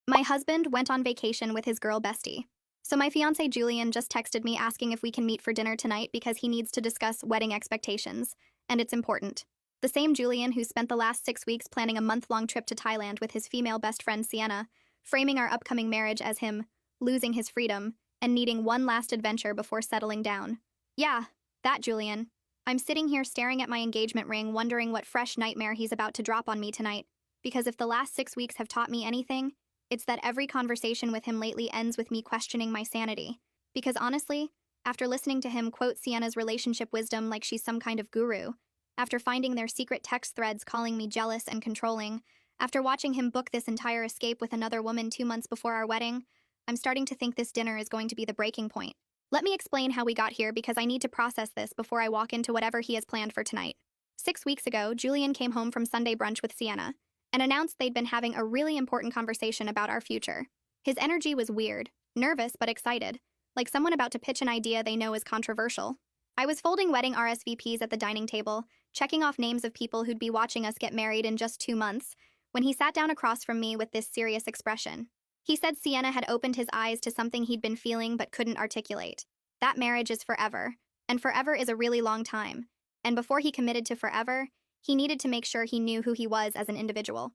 My husband went on vacation with his girl bestie. So my fiance Julian just texted me asking if we can meet for dinner tonight because he needs to discuss wedding expectations, and it's important. The same Julian who spent the last 6 weeks planning a month-long trip to Thailand with his female best friend Sienna, framing our upcoming marriage as him losing his freedom and needing one last adventure before settling down. Yeah, that Julian. I'm sitting here staring at my engagement ring wondering what fresh nightmare he's about to drop on me tonight, because if the last 6 weeks have taught me anything, it's that every conversation with him lately ends with me questioning my sanity. Because honestly, after listening to him quote Sienna's relationship wisdom like she's some kind of guru, after finding their secret text threads calling me jealous and controlling, after watching him book this entire escape with another woman 2 months before our wedding, I'm starting to think this dinner is going to be the breaking point. Let me explain how we got here because I need to process this before I walk into whatever he has planned for tonight. 6 weeks ago, Julian came home from Sunday brunch with Sienna and announced they'd been having a really important conversation about our future. His energy was weird, nervous but excited, like someone about to pitch an idea they know is controversial. I was folding wedding RSVPs at the dining table, checking off names of people who'd be watching us get married in just 2 months, when he sat down across from me with this serious expression. He said Sienna had opened his eyes to something he'd been feeling but couldn't articulate. That marriage is forever, and forever is a really long time. And before he committed to forever, he needed to make sure he knew who he was as an individual.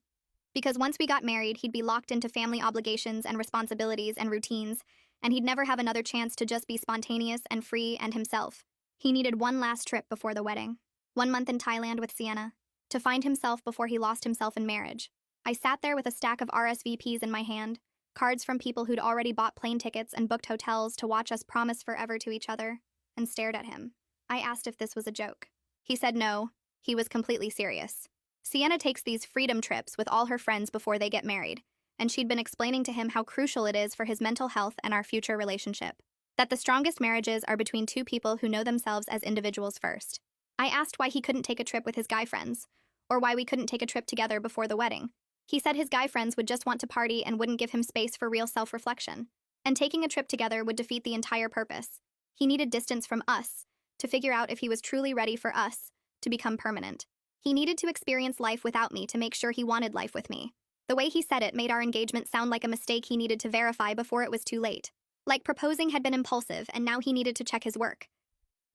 Because once we got married, he'd be locked into family obligations and responsibilities and routines, and he'd never have another chance to just be spontaneous and free and himself. He needed one last trip before the wedding. 1 month in Thailand with Sienna, to find himself before he lost himself in marriage. I sat there with a stack of RSVPs in my hand, cards from people who'd already bought plane tickets and booked hotels to watch us promise forever to each other, and stared at him. I asked if this was a joke. He said no. He was completely serious. Sienna takes these freedom trips with all her friends before they get married, and she'd been explaining to him how crucial it is for his mental health and our future relationship. That the strongest marriages are between two people who know themselves as individuals first. I asked why he couldn't take a trip with his guy friends, or why we couldn't take a trip together before the wedding. He said his guy friends would just want to party and wouldn't give him space for real self-reflection. And taking a trip together would defeat the entire purpose. He needed distance from us to figure out if he was truly ready for us to become permanent. He needed to experience life without me to make sure he wanted life with me. The way he said it made our engagement sound like a mistake he needed to verify before it was too late. Like proposing had been impulsive and now he needed to check his work.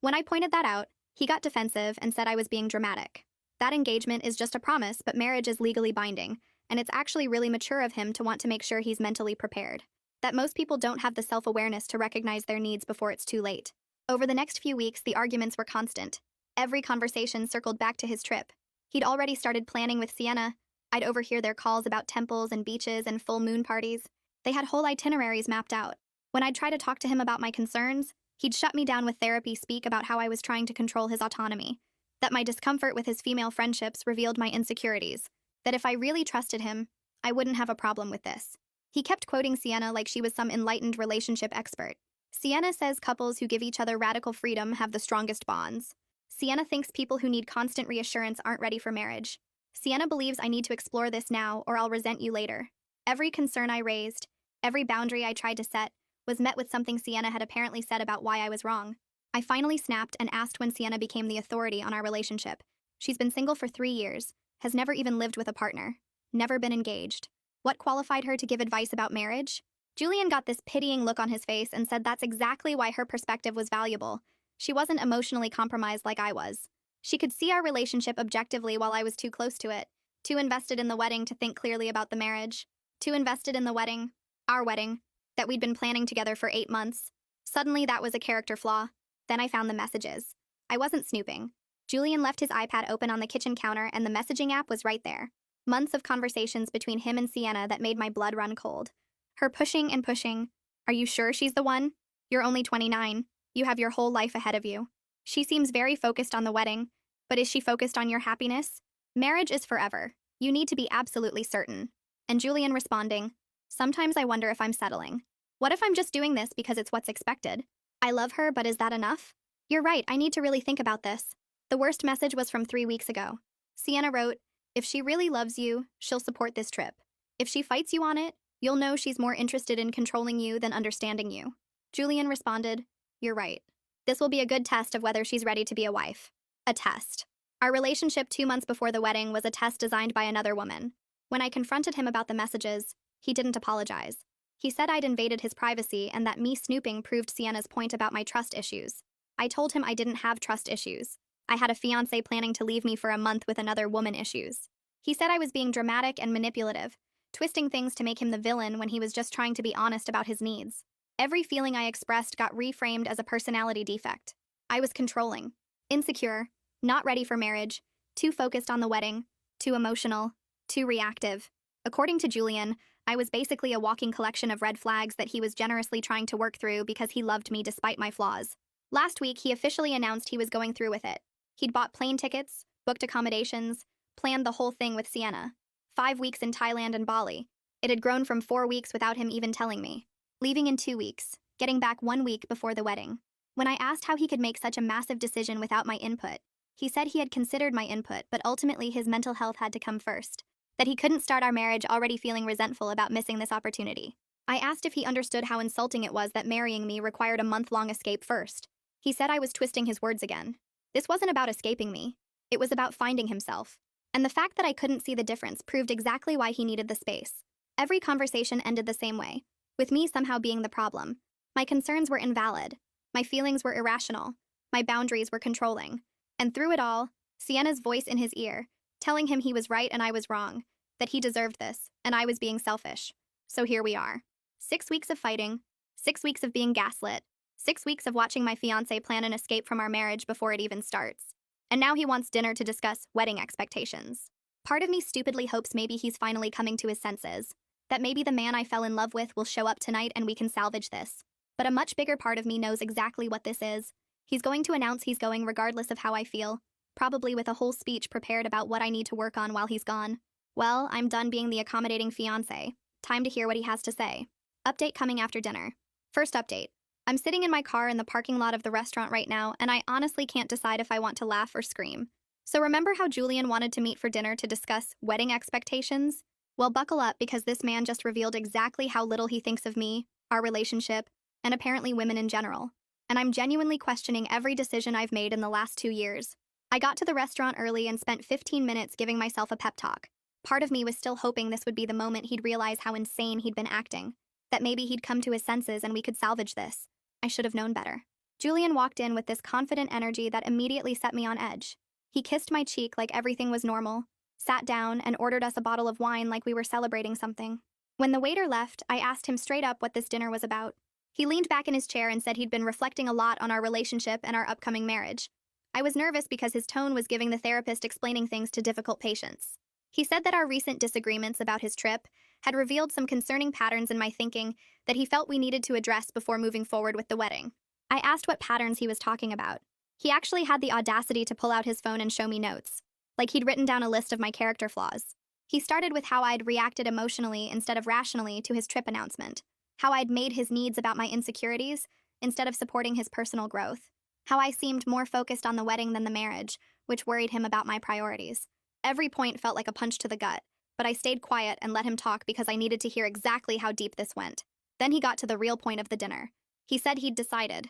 When I pointed that out, he got defensive and said I was being dramatic. That engagement is just a promise, but marriage is legally binding, and it's actually really mature of him to want to make sure he's mentally prepared. That most people don't have the self-awareness to recognize their needs before it's too late. Over the next few weeks, the arguments were constant. Every conversation circled back to his trip. He'd already started planning with Sienna. I'd overhear their calls about temples and beaches and full moon parties. They had whole itineraries mapped out. When I'd try to talk to him about my concerns, he'd shut me down with therapy speak about how I was trying to control his autonomy. That my discomfort with his female friendships revealed my insecurities. That if I really trusted him, I wouldn't have a problem with this. He kept quoting Sienna like she was some enlightened relationship expert. Sienna says couples who give each other radical freedom have the strongest bonds. Sienna thinks people who need constant reassurance aren't ready for marriage. Sienna believes I need to explore this now or I'll resent you later. Every concern I raised, every boundary I tried to set, was met with something Sienna had apparently said about why I was wrong. I finally snapped and asked when Sienna became the authority on our relationship. She's been single for 3 years, has never even lived with a partner, never been engaged. What qualified her to give advice about marriage? Julian got this pitying look on his face and said that's exactly why her perspective was valuable. She wasn't emotionally compromised like I was. She could see our relationship objectively while I was too close to it, too invested in the wedding to think clearly about the marriage, too invested in the wedding, our wedding, that we'd been planning together for 8 months. Suddenly that was a character flaw. Then I found the messages. I wasn't snooping. Julian left his iPad open on the kitchen counter and the messaging app was right there. Months of conversations between him and Sienna that made my blood run cold. Her pushing and pushing. Are you sure she's the one? You're only 29. You have your whole life ahead of you. She seems very focused on the wedding, but is she focused on your happiness? Marriage is forever. You need to be absolutely certain. And Julian responding, sometimes I wonder if I'm settling. What if I'm just doing this because it's what's expected? I love her, but is that enough? You're right, I need to really think about this. The worst message was from 3 weeks ago. Sienna wrote, if she really loves you, she'll support this trip. If she fights you on it, you'll know she's more interested in controlling you than understanding you. Julian responded, you're right. This will be a good test of whether she's ready to be a wife. A test. Our relationship 2 months before the wedding was a test designed by another woman. When I confronted him about the messages, He didn't apologize. He said I'd invaded his privacy and that me snooping proved Sienna's point about my trust issues. I told him I didn't have trust issues. I had a fiancé planning to leave me for a month with another woman issues. He said I was being dramatic and manipulative, twisting things to make him the villain when he was just trying to be honest about his needs. Every feeling I expressed got reframed as a personality defect. I was controlling, insecure, not ready for marriage, too focused on the wedding, too emotional, too reactive. According to Julian, I was basically a walking collection of red flags that he was generously trying to work through because he loved me despite my flaws. Last week, he officially announced he was going through with it. He'd bought plane tickets, booked accommodations, planned the whole thing with Sienna. 5 weeks in Thailand and Bali. It had grown from 4 weeks without him even telling me. Leaving in 2 weeks, getting back 1 week before the wedding. When I asked how he could make such a massive decision without my input, he said he had considered my input, but ultimately his mental health had to come first. That he couldn't start our marriage already feeling resentful about missing this opportunity. I asked if he understood how insulting it was that marrying me required a month-long escape first. He said I was twisting his words again. This wasn't about escaping me. It was about finding himself. And the fact that I couldn't see the difference proved exactly why he needed the space. Every conversation ended the same way, with me somehow being the problem. My concerns were invalid. My feelings were irrational. My boundaries were controlling. And through it all, Sienna's voice in his ear, telling him he was right and I was wrong, that he deserved this, and I was being selfish. So here we are. 6 weeks of fighting, 6 weeks of being gaslit, 6 weeks of watching my fiancé plan an escape from our marriage before it even starts. And now he wants dinner to discuss wedding expectations. Part of me stupidly hopes maybe he's finally coming to his senses, that maybe the man I fell in love with will show up tonight and we can salvage this. But a much bigger part of me knows exactly what this is. He's going to announce he's going regardless of how I feel, probably with a whole speech prepared about what I need to work on while he's gone. Well, I'm done being the accommodating fiancé. Time to hear what he has to say. Update coming after dinner. First update. I'm sitting in my car in the parking lot of the restaurant right now, and I honestly can't decide if I want to laugh or scream. So remember how Julian wanted to meet for dinner to discuss wedding expectations? Well, buckle up because this man just revealed exactly how little he thinks of me, our relationship, and apparently women in general. And I'm genuinely questioning every decision I've made in the last 2 years. I got to the restaurant early and spent 15 minutes giving myself a pep talk. Part of me was still hoping this would be the moment he'd realize how insane he'd been acting, that maybe he'd come to his senses and we could salvage this. I should have known better. Julian walked in with this confident energy that immediately set me on edge. He kissed my cheek like everything was normal, sat down, and ordered us a bottle of wine like we were celebrating something. When the waiter left, I asked him straight up what this dinner was about. He leaned back in his chair and said he'd been reflecting a lot on our relationship and our upcoming marriage. I was nervous because his tone was giving the therapist explaining things to difficult patients. He said that our recent disagreements about his trip had revealed some concerning patterns in my thinking that he felt we needed to address before moving forward with the wedding. I asked what patterns he was talking about. He actually had the audacity to pull out his phone and show me notes, like he'd written down a list of my character flaws. He started with how I'd reacted emotionally instead of rationally to his trip announcement, how I'd made his needs about my insecurities instead of supporting his personal growth, how I seemed more focused on the wedding than the marriage, which worried him about my priorities. Every point felt like a punch to the gut, but I stayed quiet and let him talk because I needed to hear exactly how deep this went. Then he got to the real point of the dinner. He said he'd decided,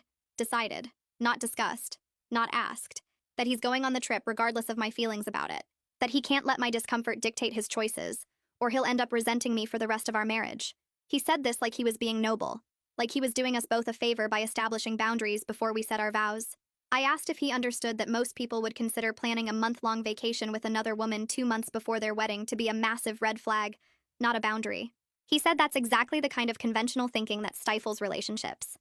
not discussed, not asked, that he's going on the trip regardless of my feelings about it, that he can't let my discomfort dictate his choices, or he'll end up resenting me for the rest of our marriage. He said this like he was being noble, like he was doing us both a favor by establishing boundaries before we said our vows. I asked if he understood that most people would consider planning a month-long vacation with another woman 2 months before their wedding to be a massive red flag, not a boundary. He said that's exactly the kind of conventional thinking that stifles relationships.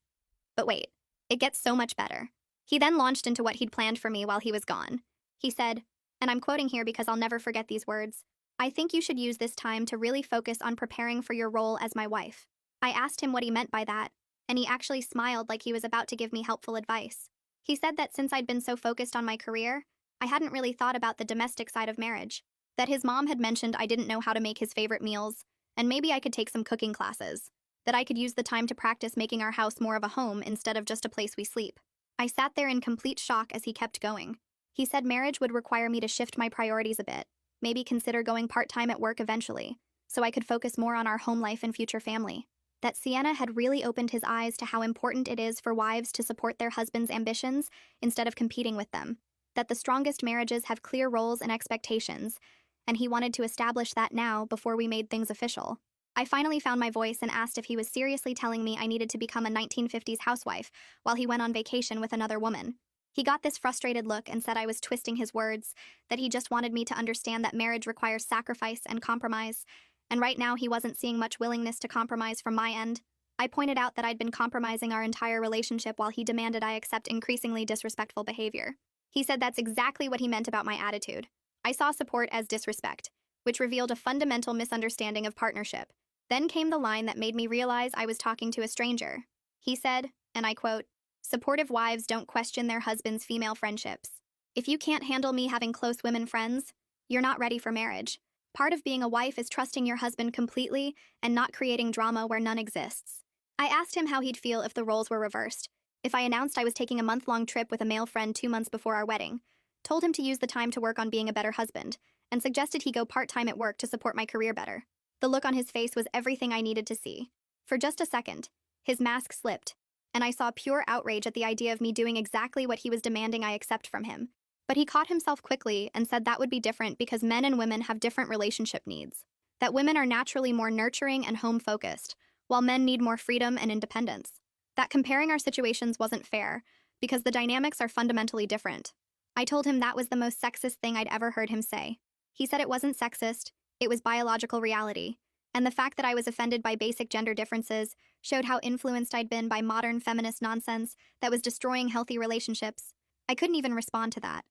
But wait, it gets so much better. He then launched into what he'd planned for me while he was gone. He said, and I'm quoting here because I'll never forget these words, "I think you should use this time to really focus on preparing for your role as my wife." I asked him what he meant by that, and he actually smiled like he was about to give me helpful advice. He said that since I'd been so focused on my career, I hadn't really thought about the domestic side of marriage, that his mom had mentioned I didn't know how to make his favorite meals, and maybe I could take some cooking classes, that I could use the time to practice making our house more of a home instead of just a place we sleep. I sat there in complete shock as he kept going. He said marriage would require me to shift my priorities a bit, maybe consider going part-time at work eventually, so I could focus more on our home life and future family. That Sienna had really opened his eyes to how important it is for wives to support their husbands' ambitions instead of competing with them. That the strongest marriages have clear roles and expectations, and he wanted to establish that now before we made things official. I finally found my voice and asked if he was seriously telling me I needed to become a 1950s housewife while he went on vacation with another woman. He got this frustrated look and said I was twisting his words, that he just wanted me to understand that marriage requires sacrifice and compromise, and right now he wasn't seeing much willingness to compromise from my end. I pointed out that I'd been compromising our entire relationship while he demanded I accept increasingly disrespectful behavior. He said that's exactly what he meant about my attitude. I saw support as disrespect, which revealed a fundamental misunderstanding of partnership. Then came the line that made me realize I was talking to a stranger. He said, and I quote, "Supportive wives don't question their husband's female friendships. If you can't handle me having close women friends, you're not ready for marriage. Part of being a wife is trusting your husband completely and not creating drama where none exists." I asked him how he'd feel if the roles were reversed, if I announced I was taking a month-long trip with a male friend 2 months before our wedding, told him to use the time to work on being a better husband, and suggested he go part-time at work to support my career better. The look on his face was everything I needed to see. For just a second, his mask slipped, and I saw pure outrage at the idea of me doing exactly what he was demanding I accept from him. But he caught himself quickly and said that would be different because men and women have different relationship needs. That women are naturally more nurturing and home-focused, while men need more freedom and independence. That comparing our situations wasn't fair, because the dynamics are fundamentally different. I told him that was the most sexist thing I'd ever heard him say. He said it wasn't sexist, it was biological reality, and the fact that I was offended by basic gender differences showed how influenced I'd been by modern feminist nonsense that was destroying healthy relationships. I couldn't even respond to that.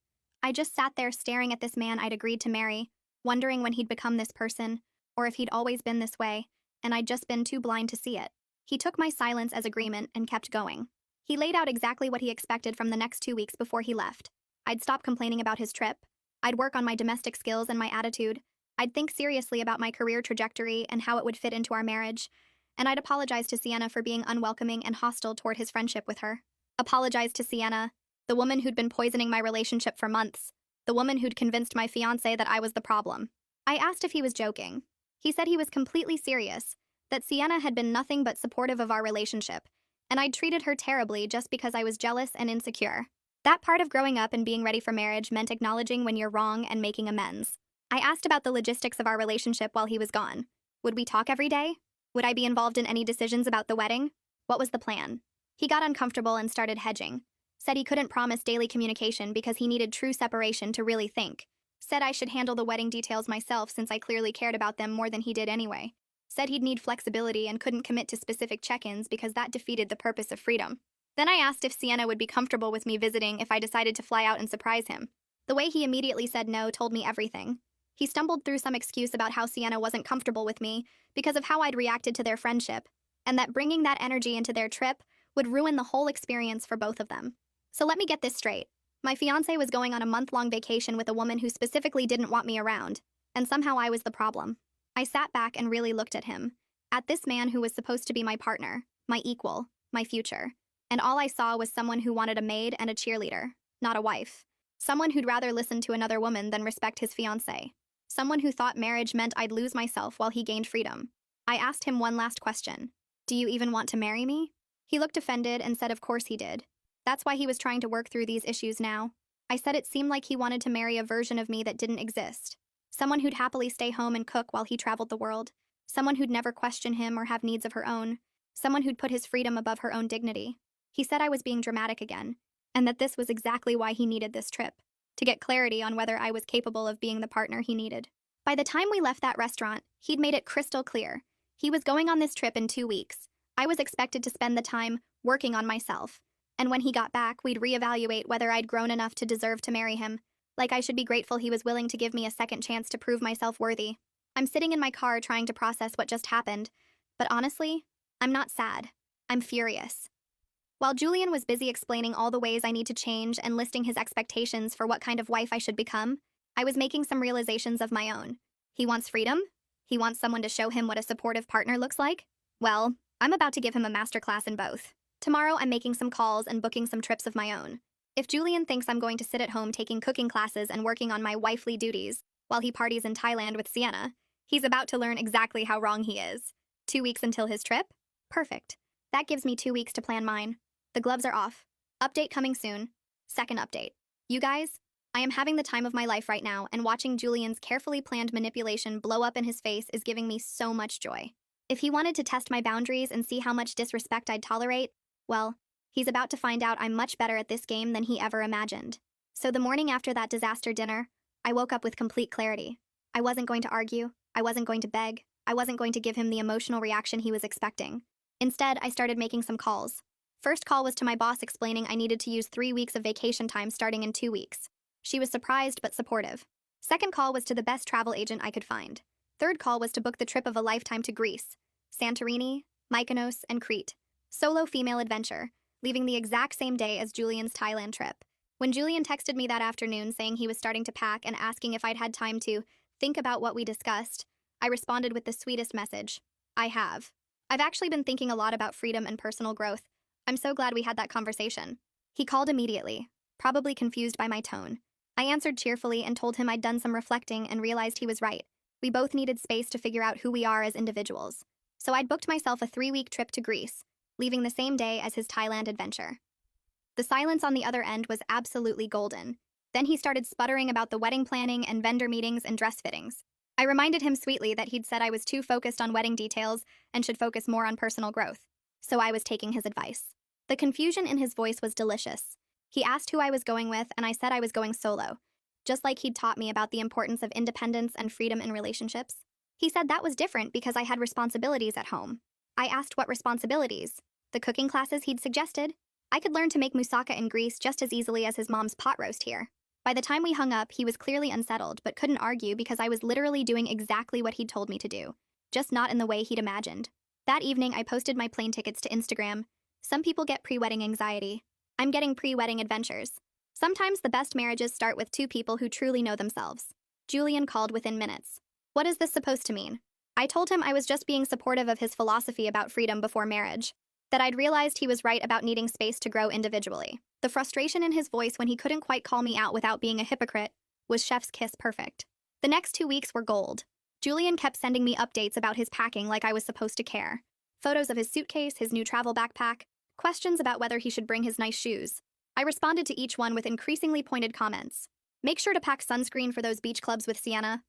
I just sat there staring at this man I'd agreed to marry, wondering when he'd become this person, or if he'd always been this way, and I'd just been too blind to see it. He took my silence as agreement and kept going. He laid out exactly what he expected from the next 2 weeks before he left. I'd stop complaining about his trip. I'd work on my domestic skills and my attitude. I'd think seriously about my career trajectory and how it would fit into our marriage. And I'd apologize to Sienna for being unwelcoming and hostile toward his friendship with her. Apologize to Sienna, the woman who'd been poisoning my relationship for months. The woman who'd convinced my fiancé that I was the problem. I asked if he was joking. He said he was completely serious, that Sienna had been nothing but supportive of our relationship, and I'd treated her terribly just because I was jealous and insecure. That part of growing up and being ready for marriage meant acknowledging when you're wrong and making amends. I asked about the logistics of our relationship while he was gone. Would we talk every day? Would I be involved in any decisions about the wedding? What was the plan? He got uncomfortable and started hedging. Said he couldn't promise daily communication because he needed true separation to really think. Said I should handle the wedding details myself since I clearly cared about them more than he did anyway. Said he'd need flexibility and couldn't commit to specific check-ins because that defeated the purpose of freedom. Then I asked if Sienna would be comfortable with me visiting if I decided to fly out and surprise him. The way he immediately said no told me everything. He stumbled through some excuse about how Sienna wasn't comfortable with me because of how I'd reacted to their friendship, and that bringing that energy into their trip would ruin the whole experience for both of them. So let me get this straight. My fiancé was going on a month-long vacation with a woman who specifically didn't want me around, and somehow I was the problem. I sat back and really looked at him, at this man who was supposed to be my partner, my equal, my future, and all I saw was someone who wanted a maid and a cheerleader, not a wife. Someone who'd rather listen to another woman than respect his fiancé. Someone who thought marriage meant I'd lose myself while he gained freedom. I asked him one last question. Do you even want to marry me? He looked offended and said of course he did. That's why he was trying to work through these issues now. I said it seemed like he wanted to marry a version of me that didn't exist. Someone who'd happily stay home and cook while he traveled the world. Someone who'd never question him or have needs of her own. Someone who'd put his freedom above her own dignity. He said I was being dramatic again, and that this was exactly why he needed this trip, to get clarity on whether I was capable of being the partner he needed. By the time we left that restaurant, he'd made it crystal clear. He was going on this trip in 2 weeks. I was expected to spend the time working on myself. And when he got back, we'd reevaluate whether I'd grown enough to deserve to marry him. Like I should be grateful he was willing to give me a second chance to prove myself worthy. I'm sitting in my car trying to process what just happened. But honestly, I'm not sad. I'm furious. While Julian was busy explaining all the ways I need to change and listing his expectations for what kind of wife I should become, I was making some realizations of my own. He wants freedom? He wants someone to show him what a supportive partner looks like? Well, I'm about to give him a masterclass in both. Tomorrow I'm making some calls and booking some trips of my own. If Julian thinks I'm going to sit at home taking cooking classes and working on my wifely duties while he parties in Thailand with Sienna, he's about to learn exactly how wrong he is. 2 weeks until his trip? Perfect. That gives me 2 weeks to plan mine. The gloves are off. Update coming soon. Second update. You guys, I am having the time of my life right now, and watching Julian's carefully planned manipulation blow up in his face is giving me so much joy. If he wanted to test my boundaries and see how much disrespect I'd tolerate, well, he's about to find out I'm much better at this game than he ever imagined. So the morning after that disaster dinner, I woke up with complete clarity. I wasn't going to argue, I wasn't going to beg, I wasn't going to give him the emotional reaction he was expecting. Instead, I started making some calls. First call was to my boss explaining I needed to use 3 weeks of vacation time starting in 2 weeks. She was surprised but supportive. Second call was to the best travel agent I could find. Third call was to book the trip of a lifetime to Greece, Santorini, Mykonos, and Crete. Solo female adventure, leaving the exact same day as Julian's Thailand trip. When Julian texted me that afternoon saying he was starting to pack and asking if I'd had time to think about what we discussed, I responded with the sweetest message. I have. I've actually been thinking a lot about freedom and personal growth. I'm so glad we had that conversation. He called immediately, probably confused by my tone. I answered cheerfully and told him I'd done some reflecting and realized he was right. We both needed space to figure out who we are as individuals. So I'd booked myself a 3-week trip to Greece, leaving the same day as his Thailand adventure. The silence on the other end was absolutely golden. Then he started sputtering about the wedding planning and vendor meetings and dress fittings. I reminded him sweetly that he'd said I was too focused on wedding details and should focus more on personal growth. So I was taking his advice. The confusion in his voice was delicious. He asked who I was going with, and I said I was going solo, just like he'd taught me about the importance of independence and freedom in relationships. He said that was different because I had responsibilities at home. I asked what responsibilities. The cooking classes he'd suggested. I could learn to make moussaka in Greece just as easily as his mom's pot roast here. By the time we hung up, he was clearly unsettled, but couldn't argue because I was literally doing exactly what he'd told me to do, just not in the way he'd imagined. That evening, I posted my plane tickets to Instagram. Some people get pre-wedding anxiety. I'm getting pre-wedding adventures. Sometimes the best marriages start with two people who truly know themselves. Julian called within minutes. What is this supposed to mean? I told him I was just being supportive of his philosophy about freedom before marriage, that I'd realized he was right about needing space to grow individually. The frustration in his voice when he couldn't quite call me out without being a hypocrite was chef's kiss perfect. The next 2 weeks were gold. Julian kept sending me updates about his packing like I was supposed to care. Photos of his suitcase, his new travel backpack, questions about whether he should bring his nice shoes. I responded to each one with increasingly pointed comments. Make sure to pack sunscreen for those beach clubs with Sienna.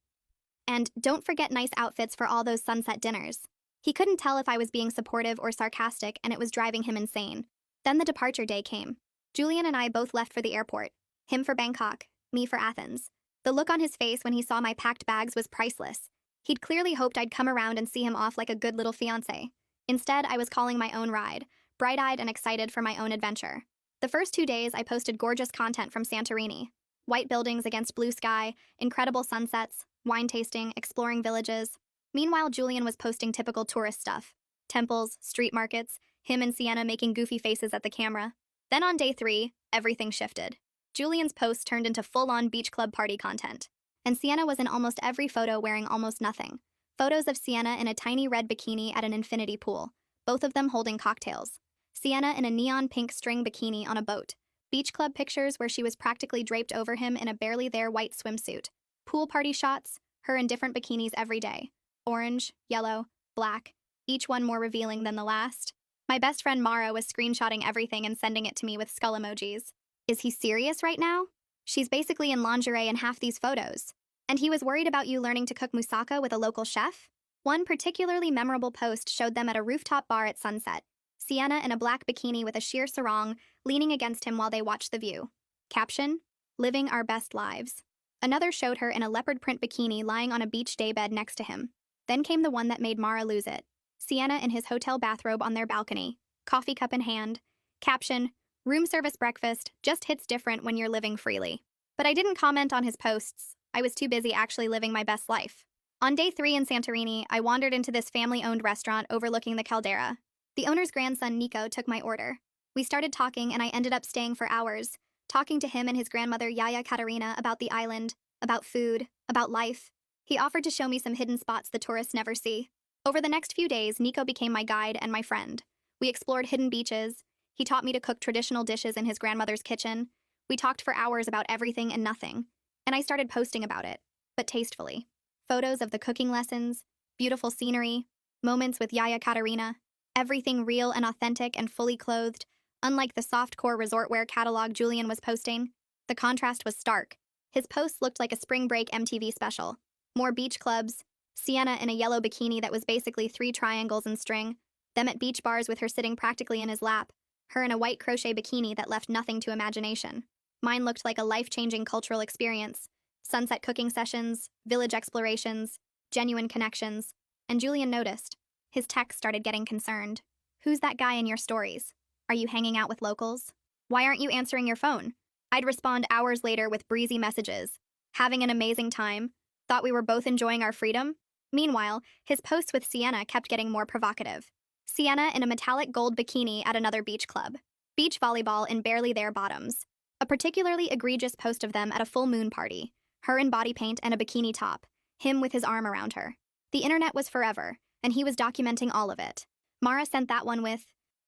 And don't forget nice outfits for all those sunset dinners. He couldn't tell if I was being supportive or sarcastic, and it was driving him insane. Then the departure day came. Julian and I both left for the airport. Him for Bangkok, me for Athens. The look on his face when he saw my packed bags was priceless. He'd clearly hoped I'd come around and see him off like a good little fiancé. Instead, I was calling my own ride, bright-eyed and excited for my own adventure. The first 2 days, I posted gorgeous content from Santorini. White buildings against blue sky, incredible sunsets, wine tasting, exploring villages. Meanwhile, Julian was posting typical tourist stuff. Temples, street markets, him and Sienna making goofy faces at the camera. Then on day 3, everything shifted. Julian's posts turned into full-on beach club party content. And Sienna was in almost every photo wearing almost nothing. Photos of Sienna in a tiny red bikini at an infinity pool, both of them holding cocktails. Sienna in a neon pink string bikini on a boat. Beach club pictures where she was practically draped over him in a barely there white swimsuit. Pool party shots, her in different bikinis every day. Orange, yellow, black, each one more revealing than the last. My best friend Mara was screenshotting everything and sending it to me with skull emojis. Is he serious right now? She's basically in lingerie in half these photos. And he was worried about you learning to cook moussaka with a local chef? One particularly memorable post showed them at a rooftop bar at sunset. Sienna in a black bikini with a sheer sarong, leaning against him while they watched the view. Caption: Living our best lives. Another showed her in a leopard print bikini lying on a beach daybed next to him. Then came the one that made Mara lose it. Sienna in his hotel bathrobe on their balcony, coffee cup in hand. Caption: Room service breakfast just hits different when you're living freely. But I didn't comment on his posts. I was too busy actually living my best life. On day 3 in Santorini, I wandered into this family-owned restaurant overlooking the caldera. The owner's grandson, Nico, took my order. We started talking, and I ended up staying for hours, talking to him and his grandmother, Yaya Katerina, about the island, about food, about life. He offered to show me some hidden spots the tourists never see. Over the next few days, Nico became my guide and my friend. We explored hidden beaches. He taught me to cook traditional dishes in his grandmother's kitchen. We talked for hours about everything and nothing. And I started posting about it, but tastefully. Photos of the cooking lessons, beautiful scenery, moments with Yaya Katerina, everything real and authentic and fully clothed, unlike the softcore resort wear catalog Julian was posting. The contrast was stark. His posts looked like a spring break MTV special. More beach clubs, Sienna in a yellow bikini that was basically 3 triangles in string, them at beach bars with her sitting practically in his lap, her in a white crochet bikini that left nothing to imagination. Mine looked like a life-changing cultural experience. Sunset cooking sessions, village explorations, genuine connections. And Julian noticed. His text started getting concerned. Who's that guy in your stories? Are you hanging out with locals? Why aren't you answering your phone? I'd respond hours later with breezy messages. Having an amazing time. Thought we were both enjoying our freedom. Meanwhile, his posts with Sienna kept getting more provocative. Sienna in a metallic gold bikini at another beach club. Beach volleyball in barely there bottoms. A particularly egregious post of them at a full moon party. Her in body paint and a bikini top. Him with his arm around her. The internet was forever, and he was documenting all of it. Mara sent that one with,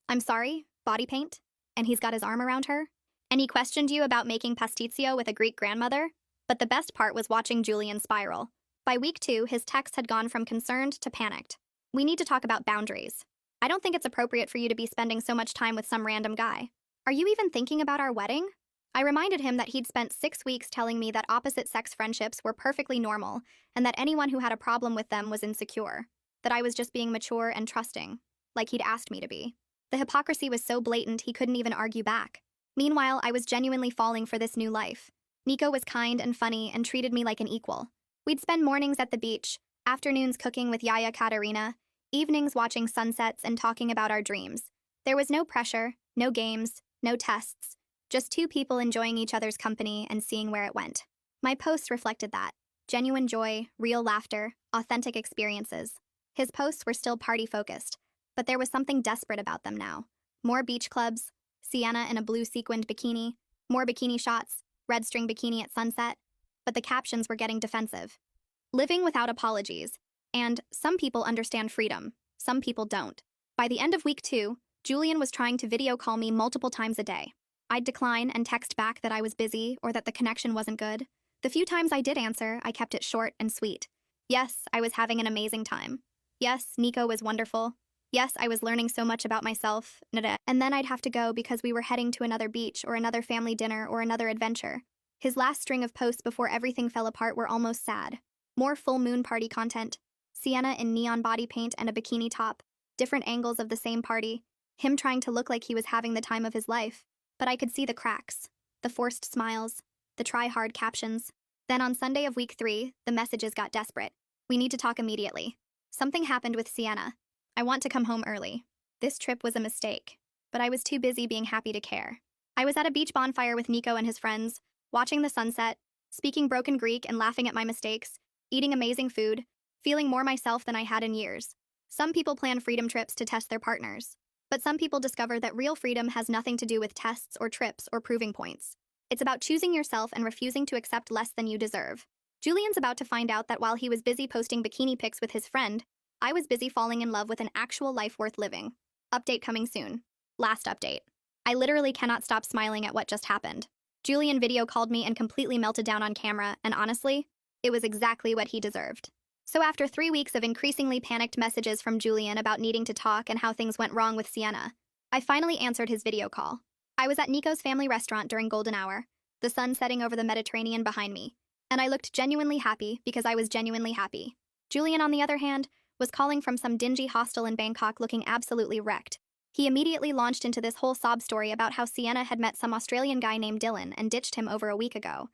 "I'm sorry, body paint?" And he's got his arm around her. And he questioned you about making pastizio with a Greek grandmother? But the best part was watching Julian spiral. By week 2, his texts had gone from concerned to panicked. We need to talk about boundaries. I don't think it's appropriate for you to be spending so much time with some random guy. Are you even thinking about our wedding? I reminded him that he'd spent 6 weeks telling me that opposite-sex friendships were perfectly normal and that anyone who had a problem with them was insecure. That I was just being mature and trusting, like he'd asked me to be. The hypocrisy was so blatant he couldn't even argue back. Meanwhile, I was genuinely falling for this new life. Nico was kind and funny and treated me like an equal. We'd spend mornings at the beach, afternoons cooking with Yaya Katerina, evenings watching sunsets and talking about our dreams. There was no pressure, no games, no tests, just 2 people enjoying each other's company and seeing where it went. My posts reflected that. Genuine joy, real laughter, authentic experiences. His posts were still party-focused, but there was something desperate about them now. More beach clubs, Sienna in a blue sequined bikini, more bikini shots, red string bikini at sunset, but the captions were getting defensive. Living without apologies, and some people understand freedom, some people don't. By the end of week 2, Julian was trying to video call me multiple times a day. I'd decline and text back that I was busy or that the connection wasn't good. The few times I did answer, I kept it short and sweet. Yes, I was having an amazing time. Yes, Nico was wonderful. Yes, I was learning so much about myself. And then I'd have to go because we were heading to another beach or another family dinner or another adventure. His last string of posts before everything fell apart were almost sad. More full moon party content. Sienna in neon body paint and a bikini top. Different angles of the same party. Him trying to look like he was having the time of his life. But I could see the cracks. The forced smiles. The try-hard captions. Then on Sunday of week 3, the messages got desperate. We need to talk immediately. Something happened with Sienna. I want to come home early. This trip was a mistake, but I was too busy being happy to care. I was at a beach bonfire with Nico and his friends, watching the sunset, speaking broken Greek and laughing at my mistakes, eating amazing food, feeling more myself than I had in years. Some people plan freedom trips to test their partners, but some people discover that real freedom has nothing to do with tests or trips or proving points. It's about choosing yourself and refusing to accept less than you deserve. Julian's about to find out that while he was busy posting bikini pics with his friend, I was busy falling in love with an actual life worth living. Update coming soon. Last update. I literally cannot stop smiling at what just happened. Julian video called me and completely melted down on camera, and honestly, it was exactly what he deserved. So after 3 weeks of increasingly panicked messages from Julian about needing to talk and how things went wrong with Sienna, I finally answered his video call. I was at Nico's family restaurant during golden hour, the sun setting over the Mediterranean behind me, and I looked genuinely happy because I was genuinely happy. Julian, on the other hand, was calling from some dingy hostel in Bangkok looking absolutely wrecked. He immediately launched into this whole sob story about how Sienna had met some Australian guy named Dylan and ditched him over a week ago,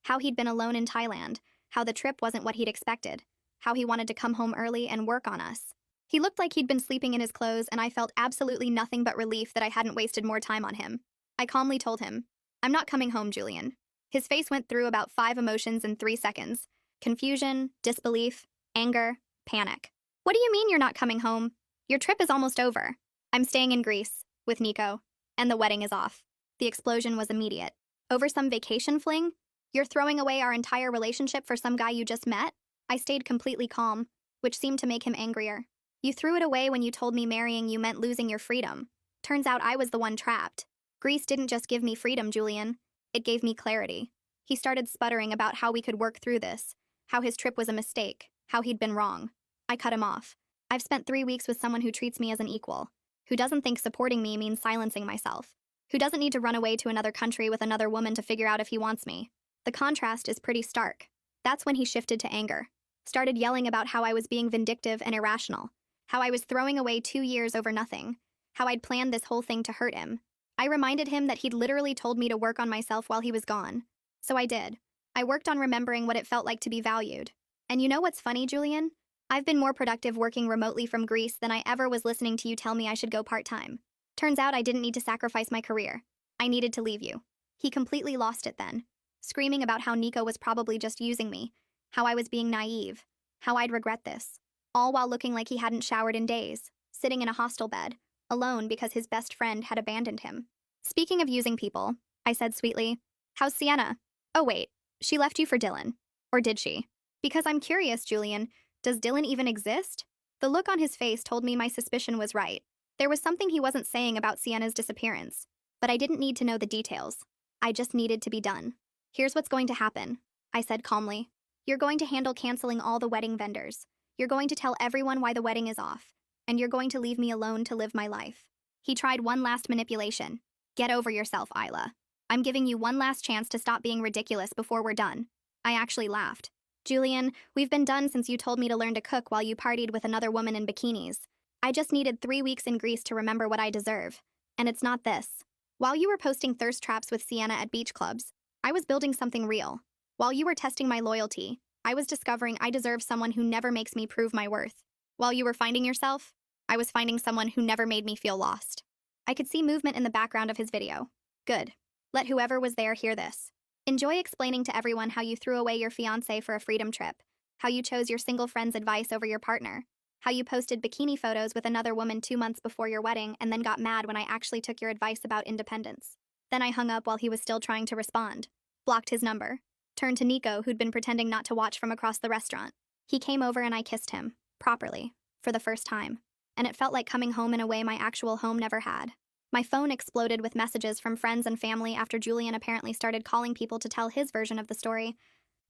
how he'd been alone in Thailand, how the trip wasn't what he'd expected, how he wanted to come home early and work on us. He looked like he'd been sleeping in his clothes, and I felt absolutely nothing but relief that I hadn't wasted more time on him. I calmly told him, "I'm not coming home, Julian." His face went through about 5 emotions in 3 seconds. Confusion, disbelief, anger, panic. "What do you mean you're not coming home? Your trip is almost over." "I'm staying in Greece, with Nico, and the wedding is off." The explosion was immediate. "Over some vacation fling? You're throwing away our entire relationship for some guy you just met?" I stayed completely calm, which seemed to make him angrier. "You threw it away when you told me marrying you meant losing your freedom. Turns out I was the one trapped. Greece didn't just give me freedom, Julian. It gave me clarity." He started sputtering about how we could work through this, how his trip was a mistake, how he'd been wrong. I cut him off. I've spent 3 weeks with someone who treats me as an equal, who doesn't think supporting me means silencing myself, who doesn't need to run away to another country with another woman to figure out if he wants me. The contrast is pretty stark. That's when he shifted to anger. Started yelling about how I was being vindictive and irrational, how I was throwing away 2 years over nothing, how I'd planned this whole thing to hurt him. I reminded him that he'd literally told me to work on myself while he was gone. So I did. I worked on remembering what it felt like to be valued. And you know what's funny, Julian? I've been more productive working remotely from Greece than I ever was listening to you tell me I should go part-time. Turns out I didn't need to sacrifice my career. I needed to leave you. He completely lost it then, screaming about how Nico was probably just using me, how I was being naive, how I'd regret this, all while looking like he hadn't showered in days, sitting in a hostel bed, alone because his best friend had abandoned him. Speaking of using people, I said sweetly, how's Sienna? Oh wait, she left you for Dylan. Or did she? Because I'm curious, Julian, does Dylan even exist? The look on his face told me my suspicion was right. There was something he wasn't saying about Sienna's disappearance, but I didn't need to know the details. I just needed to be done. Here's what's going to happen, I said calmly. You're going to handle canceling all the wedding vendors. You're going to tell everyone why the wedding is off. And you're going to leave me alone to live my life. He tried one last manipulation. Get over yourself, Isla. I'm giving you one last chance to stop being ridiculous before we're done. I actually laughed. Julian, we've been done since you told me to learn to cook while you partied with another woman in bikinis. I just needed 3 weeks in Greece to remember what I deserve. And it's not this. While you were posting thirst traps with Sienna at beach clubs, I was building something real. While you were testing my loyalty, I was discovering I deserve someone who never makes me prove my worth. While you were finding yourself, I was finding someone who never made me feel lost. I could see movement in the background of his video. Good. Let whoever was there hear this. Enjoy explaining to everyone how you threw away your fiancé for a freedom trip, how you chose your single friend's advice over your partner, how you posted bikini photos with another woman 2 months before your wedding and then got mad when I actually took your advice about independence. Then I hung up while he was still trying to respond. Blocked his number. Turned to Nico, who'd been pretending not to watch from across the restaurant. He came over and I kissed him. Properly. For the first time. And it felt like coming home in a way my actual home never had. My phone exploded with messages from friends and family after Julian apparently started calling people to tell his version of the story.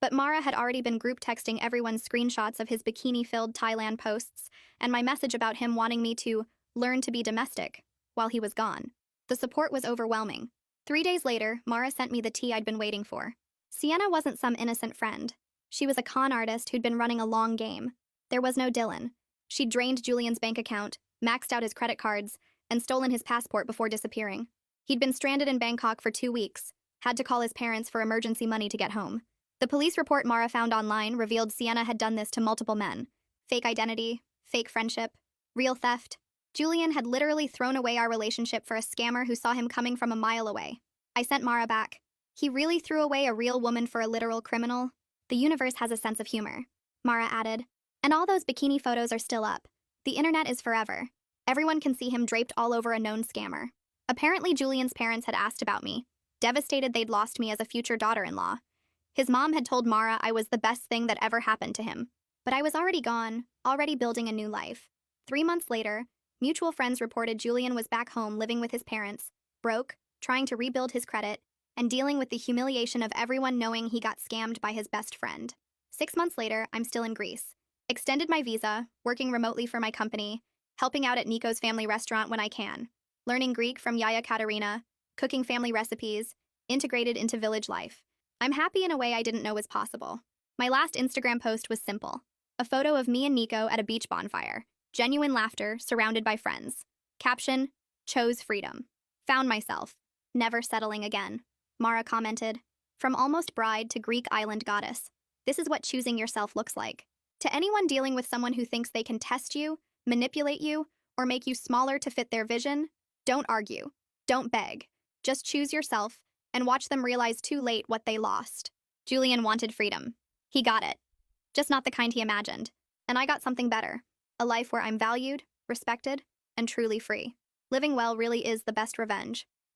But Mara had already been group texting everyone screenshots of his bikini-filled Thailand posts and my message about him wanting me to learn to be domestic while he was gone. The support was overwhelming. 3 days later, Mara sent me the tea I'd been waiting for. Sienna wasn't some innocent friend. She was a con artist who'd been running a long game. There was no Dylan. She'd drained Julian's bank account, maxed out his credit cards, and stolen his passport before disappearing. He'd been stranded in Bangkok for 2 weeks, had to call his parents for emergency money to get home. The police report Mara found online revealed Sienna had done this to multiple men. Fake identity, fake friendship, real theft. Julian had literally thrown away our relationship for a scammer who saw him coming from a mile away. I sent Mara back. He really threw away a real woman for a literal criminal? The universe has a sense of humor, Mara added. And all those bikini photos are still up. The internet is forever. Everyone can see him draped all over a known scammer. Apparently Julian's parents had asked about me, devastated they'd lost me as a future daughter-in-law. His mom had told Mara I was the best thing that ever happened to him. But I was already gone, already building a new life. 3 months later, mutual friends reported Julian was back home living with his parents, broke, trying to rebuild his credit, and dealing with the humiliation of everyone knowing he got scammed by his best friend. 6 months later, I'm still in Greece. Extended my visa, working remotely for my company, helping out at Nico's family restaurant when I can, learning Greek from Yaya Katerina, cooking family recipes, integrated into village life. I'm happy in a way I didn't know was possible. My last Instagram post was simple. A photo of me and Nico at a beach bonfire. Genuine laughter, surrounded by friends. Caption, chose freedom. Found myself. Never settling again. Mara commented. From almost bride to Greek island goddess. This is what choosing yourself looks like. To anyone dealing with someone who thinks they can test you, manipulate you, or make you smaller to fit their vision, don't argue. Don't beg. Just choose yourself and watch them realize too late what they lost. Julian wanted freedom. He got it. Just not the kind he imagined. And I got something better. A life where I'm valued, respected, and truly free. Living well really is the best revenge.